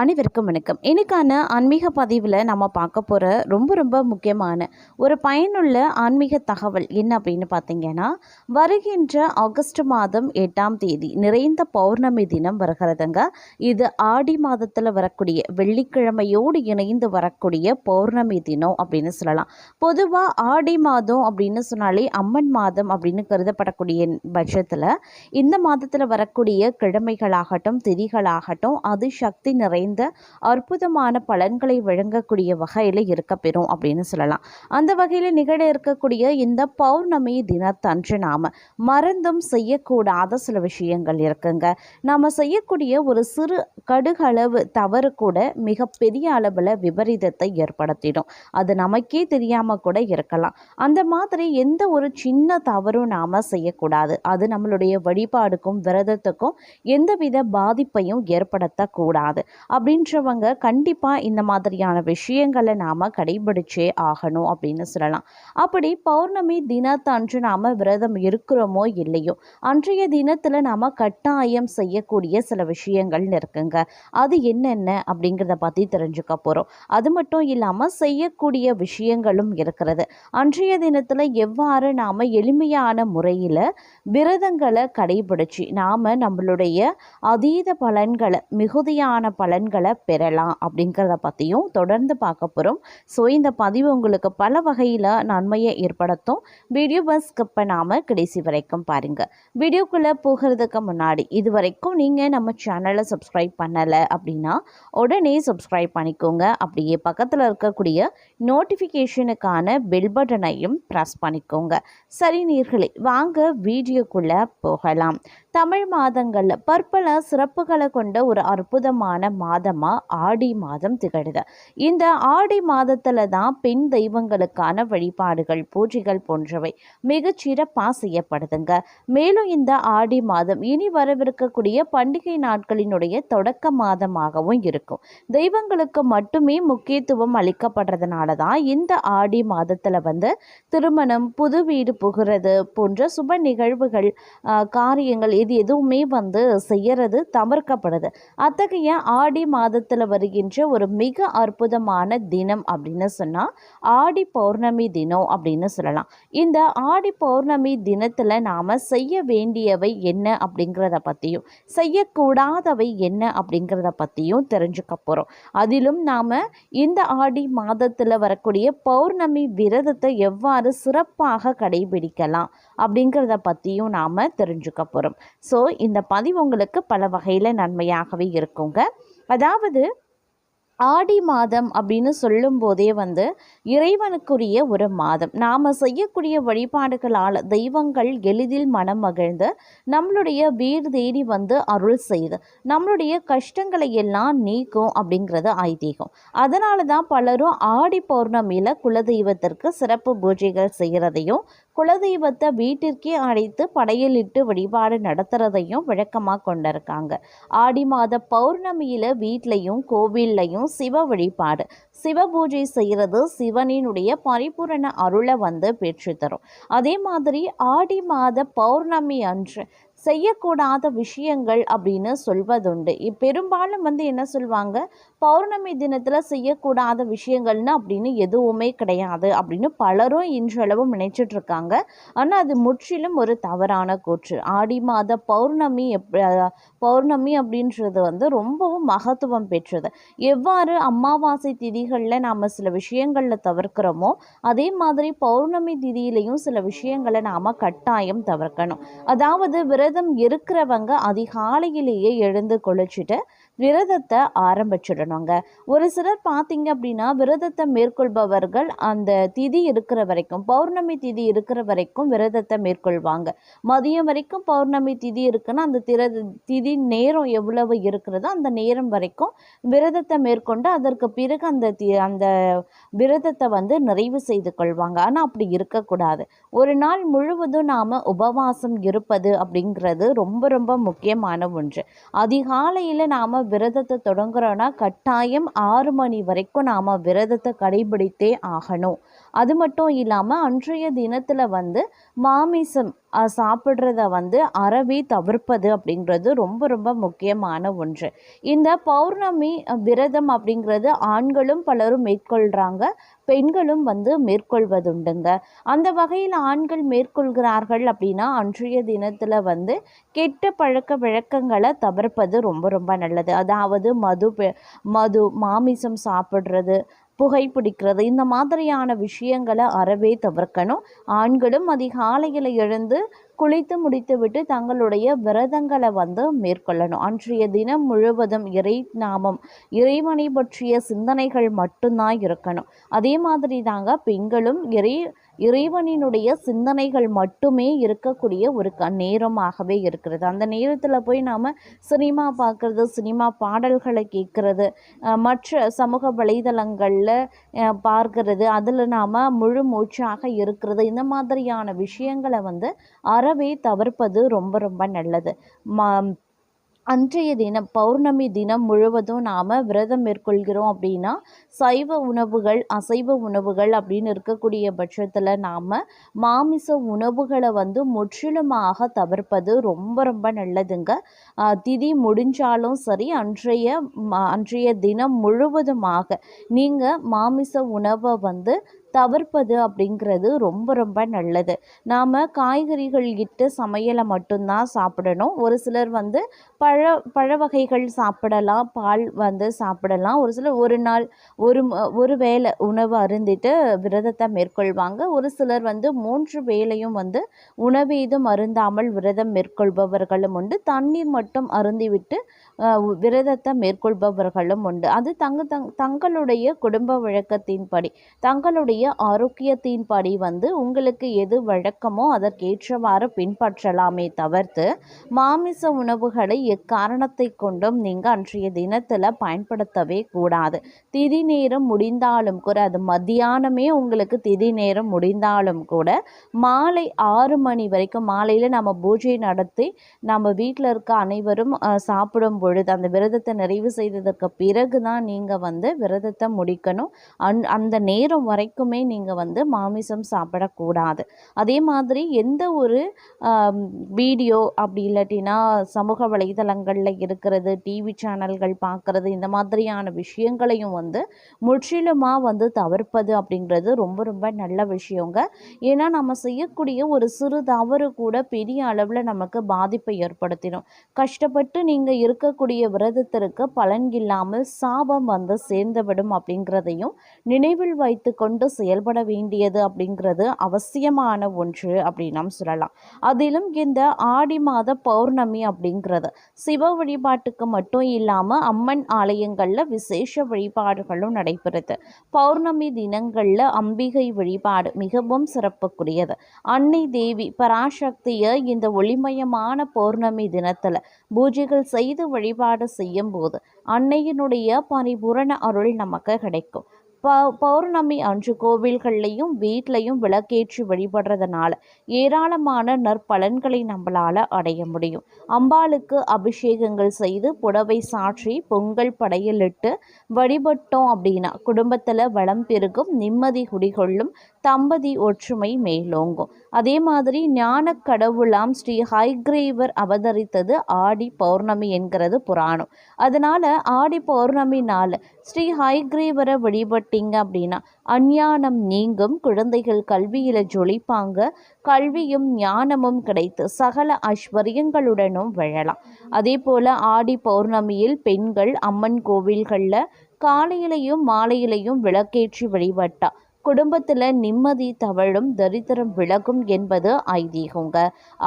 அனைவருக்கும் வணக்கம். இன்னைக்கான ஆன்மீக பதிவில் நம்ம பார்க்க போகிற ரொம்ப முக்கியமான ஒரு பயனுள்ள ஆன்மீக தகவல் என்ன அப்படின்னு பார்த்தீங்கன்னா, வருகின்ற ஆகஸ்ட் மாதம் 8ஆம் தேதி நிறைந்த பௌர்ணமி தினம் வருகிறதுங்க. இது ஆடி மாதத்தில் வரக்கூடிய வெள்ளிக்கிழமையோடு இணைந்து வரக்கூடிய பௌர்ணமி தினம் அப்படின்னு சொல்லலாம். பொதுவாக ஆடி மாதம் அப்படின்னு சொன்னாலே அம்மன் மாதம் அப்படின்னு கருதப்படக்கூடிய பட்சத்தில் இந்த மாதத்தில் வரக்கூடிய கிழமைகளாகட்டும் திதிகளாகட்டும் அது சக்தி நிறைந்த அற்புதமான பலன்களை வழங்கக்கூடிய வகையில் இருக்கப்பெறும் அப்படின்னு சொல்லலாம். அந்த வகையில் நிகழ இருக்கக்கூடிய இந்த பௌர்ணமி தினத்தன்று நாம மறந்தும் செய்யக்கூடாத சில விஷயங்கள் இருக்குங்க. நாம செய்யக்கூடிய ஒரு சிறு கடுகளவு தவறு கூட மிகப்பெரிய அளவில் விபரீதத்தை ஏற்படுத்திடும். அது நமக்கே தெரியாம கூட இருக்கலாம். அந்த மாதிரி எந்த ஒரு சின்ன தவறும் நாம செய்யக்கூடாது. அது நம்மளுடைய வழிபாடுக்கும் விரதத்துக்கும் எந்தவித பாதிப்பையும் ஏற்படுத்தக்கூடாது. அப்படின்றவங்க கண்டிப்பாக இந்த மாதிரியான விஷயங்களை நாம் கடைபிடிச்சே ஆகணும் அப்படின்னு சொல்லலாம். அப்படி பௌர்ணமி தினத்தன்று நாம் விரதம் இருக்கிறோமோ இல்லையோ, அன்றைய தினத்தில் நாம் கட்டாயம் செய்யக்கூடிய சில விஷயங்கள் இருக்குங்க. அது என்னென்ன அப்படிங்கிறத பற்றி தெரிஞ்சுக்க போகிறோம். அது மட்டும் இல்லாமல் செய்யக்கூடிய விஷயங்களும் இருக்கிறது. அன்றைய தினத்தில் எவ்வாறு நாம் எளிமையான முறையில் விரதங்களை கடைபிடிச்சு நாம் நம்மளுடைய அதீத பலன்களை மிகுதியான பலன்களை பெறலாம் அப்படிங்கிறத பற்றியும் தொடர்ந்து பார்க்க போகிறோம். ஸோ இந்த பதிவு உங்களுக்கு பல வகையில் நன்மையை ஏற்படுத்தும். வீடியோவை ஸ்கிப் பண்ணாமல் கடைசி வரைக்கும் பாருங்கள். வீடியோக்குள்ளே போகிறதுக்கு முன்னாடி இது வரைக்கும் நீங்கள் நம்ம சேனலை சப்ஸ்கிரைப் பண்ணலை அப்படின்னா உடனே சப்ஸ்கிரைப் பண்ணிக்கோங்க. அப்படியே பக்கத்தில் இருக்கக்கூடிய நோட்டிஃபிகேஷனுக்கான பெல் பட்டனையும் ப்ரெஸ் பண்ணிக்கோங்க. சரி நேயர்களே, வாங்க வீடியோக்குள்ளே போகலாம். தமிழ் மாதங்களில் பற்பல சிறப்புகளை கொண்ட ஒரு அற்புதமான மாதமாக ஆடி மாதம் திகழுது. இந்த ஆடி மாதத்தில் தான் பெண் தெய்வங்களுக்கான வழிபாடுகள் பூஜைகள் போன்றவை மிகச்சிறப்பாக செய்யப்படுதுங்க. மேலும் இந்த ஆடி மாதம் இனி வரவிருக்கக்கூடிய பண்டிகை நாட்களினுடைய தொடக்க மாதமாகவும் இருக்கும். தெய்வங்களுக்கு மட்டுமே முக்கியத்துவம் அளிக்கப்படுறதுனால தான் இந்த ஆடி மாதத்தில் திருமணம், புது வீடு புகிறது போன்ற சுப நிகழ்வுகள், காரியங்கள் இது எதுவுமே செய்யறது தவிர்க்கப்படுது. அத்தகைய ஆடி மாதத்தில் வருகின்ற ஒரு மிக அற்புதமான தினம் அப்படின்னு சொன்னால் ஆடி பௌர்ணமி தினம் அப்படின்னு சொல்லலாம். இந்த ஆடி பௌர்ணமி தினத்தில் நாம் செய்ய வேண்டியவை என்ன அப்படிங்கிறத பற்றியும் செய்யக்கூடாதவை என்ன அப்படிங்கிறத பற்றியும் தெரிஞ்சுக்க போகிறோம். அதிலும் நாம் இந்த ஆடி மாதத்தில் வரக்கூடிய பௌர்ணமி விரதத்தை எவ்வாறு சிறப்பாக கடைபிடிக்கலாம் அப்படிங்கிறத பற்றியும் நாம் தெரிஞ்சுக்க போகிறோம். ஸோ இந்த பதிவு உங்களுக்கு பல வகையில் நன்மையாகவே இருக்குங்க. அதாவது ஆடி மாதம் அப்படின்னு சொல்லும் போதே இறைவனுக்குரிய ஒரு மாதம். நாம் செய்யக்கூடிய வழிபாடுகளால் தெய்வங்கள் எளிதில் மனம் மகிழ்ந்து நம்மளுடைய வீடு தேடி அருள் செய்து நம்மளுடைய கஷ்டங்களை எல்லாம் நீக்கும் அப்படிங்கிறது ஐதீகம். அதனால தான் பலரும் ஆடி பௌர்ணமியில் குலதெய்வத்திற்கு சிறப்பு பூஜைகள் செய்கிறதையும் குலதெய்வத்தை வீட்டிற்கே அழைத்து படையலிட்டு வழிபாடு நடத்துறதையும் வழக்கமாக கொண்டிருக்காங்க. ஆடி மாத பௌர்ணமியில் வீட்லையும் கோவில்லையும் சிவ வழிபாடு, சிவ பூஜை செய்கிறது சிவனினுடைய பரிபூரண அருளை பெற்று தரும். அதே மாதிரி ஆடி மாத பௌர்ணமி அன்று செய்யக்கூடாத விஷயங்கள் அப்படின்னு சொல்வதுண்டு. பெரும்பாலும் என்ன சொல்லுவாங்க, பௌர்ணமி தினத்தில் செய்யக்கூடாத விஷயங்கள்னு அப்படின்னு எதுவுமே கிடையாது அப்படின்னு பலரும் இன்றளவும் நினைச்சிட்டு இருக்காங்க. ஆனால் அது முற்றிலும் ஒரு தவறான கூற்று. ஆடி மாத பௌர்ணமி பௌர்ணமி அப்படின்றது ரொம்பவும் மகத்துவம் பெற்றது. எவ்வாறு அமாவாசை திதிகளில் நாம் சில விஷயங்களில் தவிர்க்கிறோமோ அதே மாதிரி பௌர்ணமி திதியிலையும் சில விஷயங்களை நாம் கட்டாயம் தவிர்க்கணும். அதாவது விரதம் இருக்கிறவங்க அதிகாலையிலேயே எழுந்து குளிச்சுட்டு விரதத்தை ஆரம்பிச்சிடணுங்க. ஒரு சிலர் பார்த்தீங்க அப்படின்னா விரதத்தை மேற்கொள்பவர்கள் அந்த திதி இருக்கிற வரைக்கும், பௌர்ணமி திதி இருக்கிற வரைக்கும் விரதத்தை மேற்கொள்வாங்க. மதியம் வரைக்கும் பௌர்ணமி திதி இருக்குன்னா அந்த திதி நேரம் எவ்வளவு இருக்கிறதோ அந்த நேரம் வரைக்கும் விரதத்தை மேற்கொண்டு அதற்கு பிறகு அந்த விரதத்தை நிறைவு செய்து கொள்வாங்க. ஆனால் அப்படி இருக்கக்கூடாது. ஒரு நாள் முழுவதும் நாம் உபவாசம் இருப்பது அப்படிங்கிறது ரொம்ப முக்கியமான ஒன்று. அதிகாலையில் நாம் விரதத்தை தொடங்குறோன்னா கட்டாயம் 6 மணி வரைக்கும் நாம் விரதத்தை கடைபிடித்தே ஆகணும். அது மட்டும் இல்லாமல் அன்றைய தினத்தில் வந்து மாமிசம் சாப்பிட்றத வந்து அறவே தவிர்ப்பது அப்படிங்கிறது ரொம்ப ரொம்ப முக்கியமான ஒன்று. இந்த பௌர்ணமி விரதம் அப்படிங்கிறது ஆண்களும் பலரும் மேற்கொள்கிறாங்க, பெண்களும் வந்து மேற்கொள்வதுண்டுங்க. அந்த வகையில் ஆண்கள் மேற்கொள்கிறார்கள் அப்படின்னா அன்றைய தினத்தில் வந்து கெட்ட பழக்க வழக்கங்களை தவிர்ப்பது ரொம்ப ரொம்ப நல்லது. அதாவது மது மாமிசம் சாப்பிட்றது, புகைப்பிடிக்கிறது, இந்த மாதிரியான விஷயங்களை அறவே தவிர்க்கணும். ஆண்களும் அதிகாலையில் எழுந்து குளித்து முடித்துவிட்டு தங்களுடைய விரதங்களை வந்து மேற்கொள்ளணும். அன்றைய தினம் முழுவதும் நாமம் இறைவனை பற்றிய சிந்தனைகள் மட்டும்தான் இருக்கணும். அதே மாதிரி தாங்க பெண்களும் இறைவனினுடைய சிந்தனைகள் மட்டுமே இருக்கக்கூடிய ஒரு நேரமாகவே இருக்கிறது. அந்த நேரத்தில் போய் நாம் சினிமா பார்க்குறது, சினிமா பாடல்களை கேட்குறது, மற்ற சமூக வலைதளங்களில் பார்க்கறது, அதில் நாம் முழு மூச்சாக இருக்கிறது, இந்த மாதிரியான விஷயங்களை வந்து அறவே தவிர்ப்பது ரொம்ப ரொம்ப நல்லது. அன்றைய தினம் பௌர்ணமி தினம் முழுவதும் நாம் விரதம் மேற்கொள்கிறோம் அப்படின்னா சைவ உணவுகள், அசைவ உணவுகள் அப்படின்னு இருக்கக்கூடிய பட்சத்தில் நாம் மாமிச உணவுகளை வந்து முற்றிலுமாக தவிர்ப்பது ரொம்ப ரொம்ப நல்லதுங்க. திதி முடிஞ்சாலும் சரி, அன்றைய தினம் முழுவதுமாக நீங்கள் மாமிச உணவை வந்து தவிர்ப்பது அப்படிங்கிறது ரொம்ப ரொம்ப நல்லது. நாம் காய்கறிகள் இட்டு சமையலை மட்டும்தான் சாப்பிடணும். ஒரு சிலர் வந்து பழ வகைகள் சாப்பிடலாம், பால் வந்து சாப்பிடலாம். ஒரு சிலர் ஒரு நாள் ஒரு வேளை உணவு அருந்திட்டு விரதத்தை மேற்கொள்வாங்க. ஒரு சிலர் வந்து 3 வேளையும் வந்து உணவேதும் அருந்தாமல் விரதம் மேற்கொள்பவர்களும் உண்டு. தண்ணீர் மட்டும் அருந்திவிட்டு விரதத்தை மேற்கொள்பவர்களும் உண்டு. அது தங்களுடைய குடும்ப வழக்கத்தின்படி, தங்களுடைய ஆரோக்கியத்தின்படி வந்து உங்களுக்கு எது வழக்கமோ அதற்கேற்றவாறு பின்பற்றலாமே தவிர்த்து மாமிச உணவுகளை எக்காரணத்தை கொண்டும் நீங்கள் அன்றைய தினத்தில் பயன்படுத்தவே கூடாது. திதி நேரம் முடிந்தாலும் கூட, அது மத்தியானமே உங்களுக்கு திதி நேரம் முடிந்தாலும் கூட மாலை 6 மணி வரைக்கும், மாலையில் நம்ம பூஜை நடத்தி நம்ம வீட்டில் இருக்க அனைவரும் சாப்பிடும் பொழுது அந்த விரதத்தை நிறைவு செய்ததற்கு பிறகு தான் நீங்கள் வந்து விரதத்தை முடிக்கணும். அந்த நேரம் வரைக்குமே நீங்கள் வந்து மாமிசம் சாப்பிடக்கூடாது. அதே மாதிரி எந்த ஒரு வீடியோ அப்படி இல்லாட்டினா சமூக வலைதளங்களில் இருக்கிறது, டிவி சேனல்கள் பார்க்குறது, இந்த மாதிரியான விஷயங்களையும் வந்து முற்றிலுமாக வந்து தவிர்ப்பது அப்படிங்கிறது ரொம்ப ரொம்ப நல்ல விஷயங்க. ஏன்னா நம்ம செய்யக்கூடிய ஒரு சிறு தவறு கூட பெரிய அளவில் நமக்கு பாதிப்பை ஏற்படுத்திடும். கஷ்டப்பட்டு நீங்கள் இருக்கக்கூடிய விரதத்திற்கு பலன் இல்லாமல் சாபம் வந்து சேர்ந்துவிடும் அப்படிங்கிறதையும் நினைவில் வைத்து கொண்டு செயல்பட வேண்டியது அப்படிங்கிறது அவசியமான ஒன்று அப்படின்னு நாம் சொல்லலாம். அதிலும் இந்த ஆடி மாத பௌர்ணமி அப்படிங்கிறது சிவ வழிபாட்டுக்கு மட்டும் இல்லாமல் அம்மன் ஆலயங்களில் விசேஷ வழிபாடுகளும் நடைபெறுது. பௌர்ணமி தினங்களில் அம்பிகை வழிபாடு மிகவும் சிறப்புக்குரியது. அன்னை தேவி பராசக்தியை இந்த ஒளிமயமான பௌர்ணமி தினத்தில் பூஜைகள் செய்து வழிபாடு செய்யும் போது அன்னையினுடைய பரிபூரண அருள் நமக்கு கிடைக்கும். பௌர்ணமி அன்று கோவில்கள்லையும் வீட்லையும் விளக்கேற்றி வழிபடுறதுனால ஏராளமான நற்பலன்களை நம்மளால் அடைய முடியும். அம்பாளுக்கு அபிஷேகங்கள் செய்து புடவை சாற்றி பொங்கல் படையலிட்டு வழிபட்டோம் அப்படின்னா குடும்பத்தில் வளம் பெருகும், நிம்மதி குடிகொள்ளும், தம்பதி ஒற்றுமை மேலோங்கும். அதே மாதிரி ஞான கடவுளாம் ஸ்ரீ ஹயக்ரீவர் அவதரித்தது ஆடி பௌர்ணமி என்கிறது புராணம். அதனால ஆடி பௌர்ணமி நாள் ஸ்ரீ ஹயக்ரீவரை வழிபட்டீங்க அப்படின்னா அஞ்ஞானம் நீங்கும், குழந்தைகள் கல்வியில ஜொலிப்பாங்க, கல்வியும் ஞானமும் கிடைத்து சகல ஐஸ்வர்யங்களுடனும் வாழலாம். அதே போல ஆடி பௌர்ணமியில் பெண்கள் அம்மன் கோவில்களில் காலையிலையும் மாலையிலையும் விளக்கேற்றி வழிபட்டா குடும்பத்தில் நிம்மதி தவழும், தரித்திரம் விலகும் என்பது ஐதீகங்க.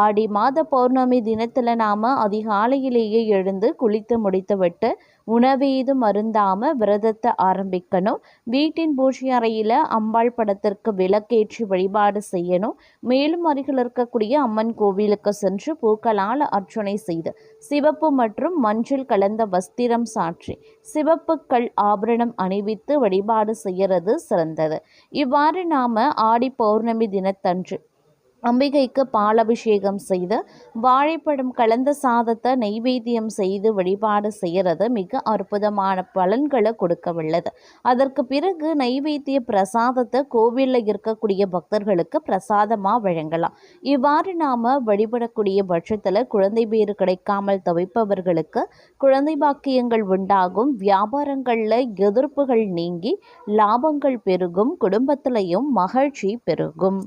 ஆடி மாத பௌர்ணமி தினத்தில் நாம் அதிகாலையிலேயே எழுந்து குளித்து முடித்துவிட்டு உணவேதும் அருந்தாமல் விரதத்தை ஆரம்பிக்கணும். வீட்டின் பூஜை அறையில் அம்பாள் படத்திற்கு விளக்கேற்றி வழிபாடு செய்யணும். மேலும் அருகில் இருக்கக்கூடிய அம்மன் கோவிலுக்கு சென்று பூக்களால் அர்ச்சனை செய்து சிவப்பு மற்றும் மஞ்சள் கலந்த வஸ்திரம் சாற்றி சிவப்பு கல் ஆபரணம் அணிவித்து வழிபாடு செய்கிறது சிறந்தது. இவ்வாறு நாம் ஆடி பௌர்ணமி தினத்தன்று அம்பிகைக்கு பாலபிஷேகம் செய்து வாழைப்பழம் கலந்த சாதத்தை நெய்வேத்தியம் செய்து வழிபாடு செய்கிறது மிக அற்புதமான பலன்களை கொடுக்க உள்ளது. அதற்கு பிறகு நெய்வேத்திய பிரசாதத்தை கோவிலில் இருக்கக்கூடிய பக்தர்களுக்கு பிரசாதமாக வழங்கலாம். இவ்வாறு நாம் வழிபடக்கூடிய பட்சத்தில் குழந்தை பேறு கிடைக்காமல் தவிப்பவர்களுக்கு குழந்தை பாக்கியங்கள் உண்டாகும், வியாபாரங்களில் எதிர்ப்புகள் நீங்கி லாபங்கள் பெருகும், குடும்பத்திலையும் மகிழ்ச்சி பெருகும்.